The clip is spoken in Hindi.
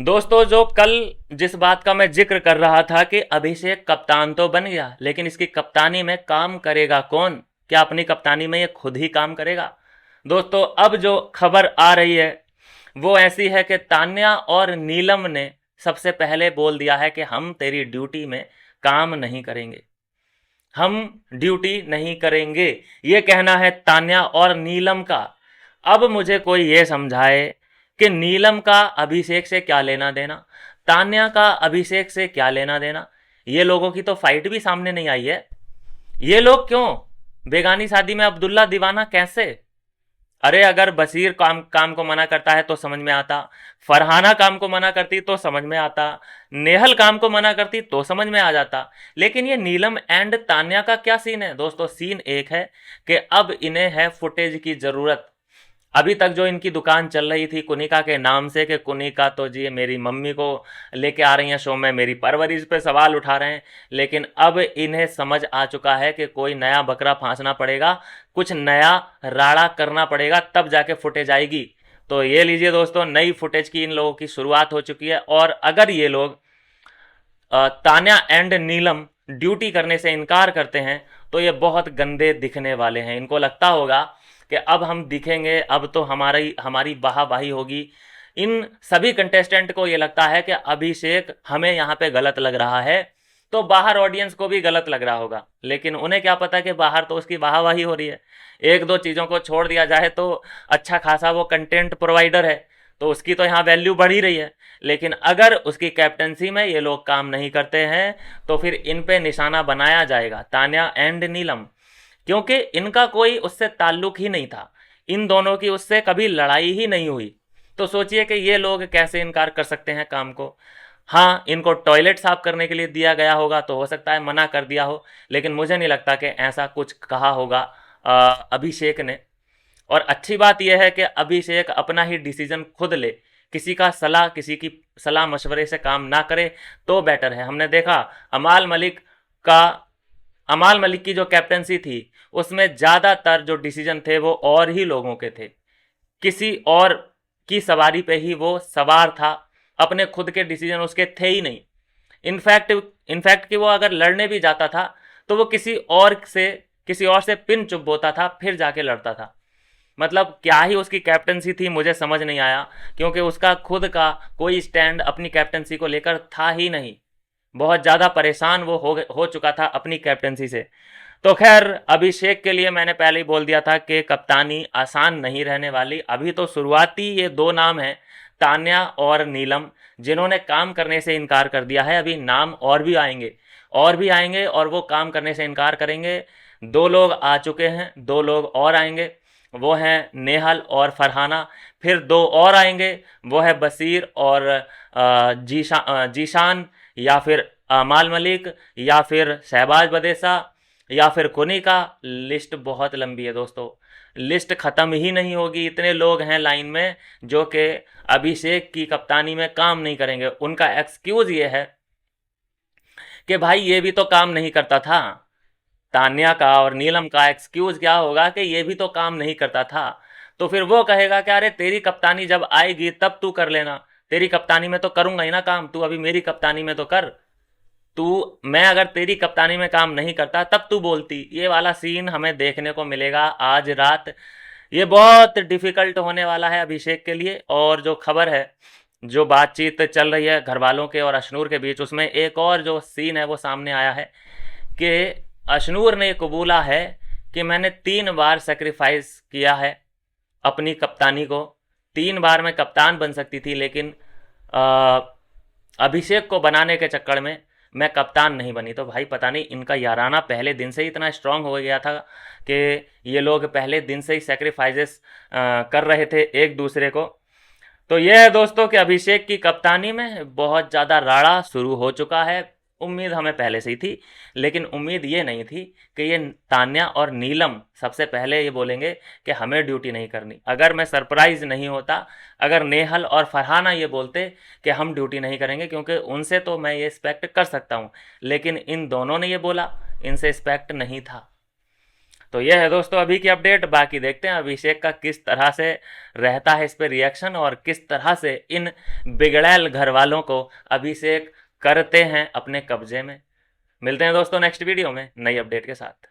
दोस्तों, जो कल जिस बात का मैं जिक्र कर रहा था कि अभिषेक कप्तान तो बन गया, लेकिन इसकी कप्तानी में काम करेगा कौन? क्या अपनी कप्तानी में ये खुद ही काम करेगा? दोस्तों, अब जो खबर आ रही है वो ऐसी है कि तान्या और नीलम ने सबसे पहले बोल दिया है कि हम तेरी ड्यूटी में काम नहीं करेंगे। हम ड्यूटी नहीं करेंगे, ये कहना है तान्या और नीलम का। अब मुझे कोई ये समझाए कि नीलम का अभिषेक से क्या लेना देना, तान्या का अभिषेक से क्या लेना देना। ये लोगों की तो फाइट भी सामने नहीं आई है। ये लोग क्यों बेगानी शादी में अब्दुल्ला दीवाना कैसे? अरे अगर बशीर काम काम को मना करता है तो समझ में आता, फरहाना काम को मना करती तो समझ में आता, नेहल काम को मना करती तो समझ में आ जाता। लेकिन ये नीलम एंड तान्या का क्या सीन है? दोस्तों, सीन एक है कि अब इन्हें है फुटेज की जरूरत। अभी तक जो इनकी दुकान चल रही थी कुनिका के नाम से कि कुनिका तो जी मेरी मम्मी को लेके आ रही हैं शो में, मेरी परवरिश पे सवाल उठा रहे हैं, लेकिन अब इन्हें समझ आ चुका है कि कोई नया बकरा फांसना पड़ेगा, कुछ नया राड़ा करना पड़ेगा, तब जाके फुटेज आएगी। तो ये लीजिए दोस्तों, नई फुटेज की इन लोगों की शुरुआत हो चुकी है। और अगर ये लोग तान्या एंड नीलम ड्यूटी करने से इनकार करते हैं तो ये बहुत गंदे दिखने वाले हैं। इनको लगता होगा कि अब हम दिखेंगे, अब तो हमारी हमारी वाहवाही होगी। इन सभी कंटेस्टेंट को ये लगता है कि अभिषेक हमें यहाँ पे गलत लग रहा है, तो बाहर ऑडियंस को भी गलत लग रहा होगा। लेकिन उन्हें क्या पता कि बाहर तो उसकी वाहवाही हो रही है। एक दो चीज़ों को छोड़ दिया जाए तो अच्छा खासा वो कंटेंट प्रोवाइडर है, तो उसकी तो यहाँ वैल्यू बढ़ ही रही है। लेकिन अगर उसकी कैप्टनसी में ये लोग काम नहीं करते हैं तो फिर इन पे निशाना बनाया जाएगा, तान्या एंड नीलम, क्योंकि इनका कोई उससे ताल्लुक ही नहीं था। इन दोनों की उससे कभी लड़ाई ही नहीं हुई। तो सोचिए कि ये लोग कैसे इनकार कर सकते हैं काम को। हाँ, इनको टॉयलेट साफ करने के लिए दिया गया होगा तो हो सकता है मना कर दिया हो, लेकिन मुझे नहीं लगता कि ऐसा कुछ कहा होगा अभिषेक ने। और अच्छी बात यह है कि अभिषेक अपना ही डिसीजन खुद ले, किसी की सलाह मशवरे से काम ना करे तो बेटर है। हमने देखा अमाल मलिक का अमाल मलिक की जो कैप्टनसी थी उसमें ज़्यादातर जो डिसीजन थे वो और ही लोगों के थे, किसी और की सवारी पे ही वो सवार था, अपने खुद के डिसीजन उसके थे ही नहीं। इनफैक्ट इनफैक्ट कि वो अगर लड़ने भी जाता था तो वो किसी और से पिन चुप होता था, फिर जाके लड़ता था। मतलब क्या ही उसकी कैप्टनसी थी, मुझे समझ नहीं आया, क्योंकि उसका खुद का कोई स्टैंड अपनी कैप्टनसी को लेकर था ही नहीं। बहुत ज़्यादा परेशान वो हो चुका था अपनी कैप्टनसी से। तो खैर, अभिषेक के लिए मैंने पहले ही बोल दिया था कि कप्तानी आसान नहीं रहने वाली। अभी तो शुरुआती ये दो नाम हैं, तान्या और नीलम, जिन्होंने काम करने से इनकार कर दिया है। अभी नाम और भी आएंगे, और भी आएंगे, और वो काम करने से इनकार करेंगे। दो लोग आ चुके हैं, दो लोग और आएंगे, वो हैं नेहल और फरहाना। फिर दो और आएंगे, वो है बशीर और जीशान, या फिर अमाल मलिक, या फिर शहबाज बदेसा, या फिर कुनिका। लिस्ट बहुत लंबी है दोस्तों, लिस्ट ख़त्म ही नहीं होगी। इतने लोग हैं लाइन में जो कि अभिषेक की कप्तानी में काम नहीं करेंगे। उनका एक्सक्यूज़ ये है कि भाई ये भी तो काम नहीं करता था। तान्या का और नीलम का एक्सक्यूज क्या होगा कि ये भी तो काम नहीं करता था। तो फिर वो कहेगा कि अरे तेरी कप्तानी जब आएगी तब तू कर लेना, तेरी कप्तानी में तो करूंगा ही ना काम, तू अभी मेरी कप्तानी में तो कर। मैं अगर तेरी कप्तानी में काम नहीं करता तब तू बोलती। ये वाला सीन हमें देखने को मिलेगा आज रात। ये बहुत डिफिकल्ट होने वाला है अभिषेक के लिए। और जो खबर है, जो बातचीत चल रही है घर वालों के और अशनूर के बीच, उसमें एक और जो सीन है वो सामने आया है कि अशनूर ने कबूला है कि मैंने 3 बार सेक्रीफाइस किया है अपनी कप्तानी को। 3 बार मैं कप्तान बन सकती थी, लेकिन अभिषेक को बनाने के चक्कर में मैं कप्तान नहीं बनी। तो भाई पता नहीं इनका याराना पहले दिन से ही इतना स्ट्रांग हो गया था कि ये लोग पहले दिन से ही सेक्रीफाइसेस कर रहे थे एक दूसरे को। तो यह है दोस्तों कि अभिषेक की कप्तानी में बहुत ज़्यादा राड़ा शुरू हो चुका है। उम्मीद हमें पहले से ही थी, लेकिन उम्मीद ये नहीं थी कि ये तान्या और नीलम सबसे पहले ये बोलेंगे कि हमें ड्यूटी नहीं करनी। अगर मैं सरप्राइज़ नहीं होता, अगर नेहल और फरहाना ये बोलते कि हम ड्यूटी नहीं करेंगे, क्योंकि उनसे तो मैं ये एक्सपेक्ट कर सकता हूँ, लेकिन इन दोनों ने ये बोला, इनसे एक्सपेक्ट नहीं था। तो यह है दोस्तों अभी की अपडेट। बाकी देखते हैं अभिषेक का किस तरह से रहता है इस पे रिएक्शन, और किस तरह से इन बिगड़ैल घर वालों को अभिषेक करते हैं अपने कब्जे में। मिलते हैं दोस्तों नेक्स्ट वीडियो में नई अपडेट के साथ।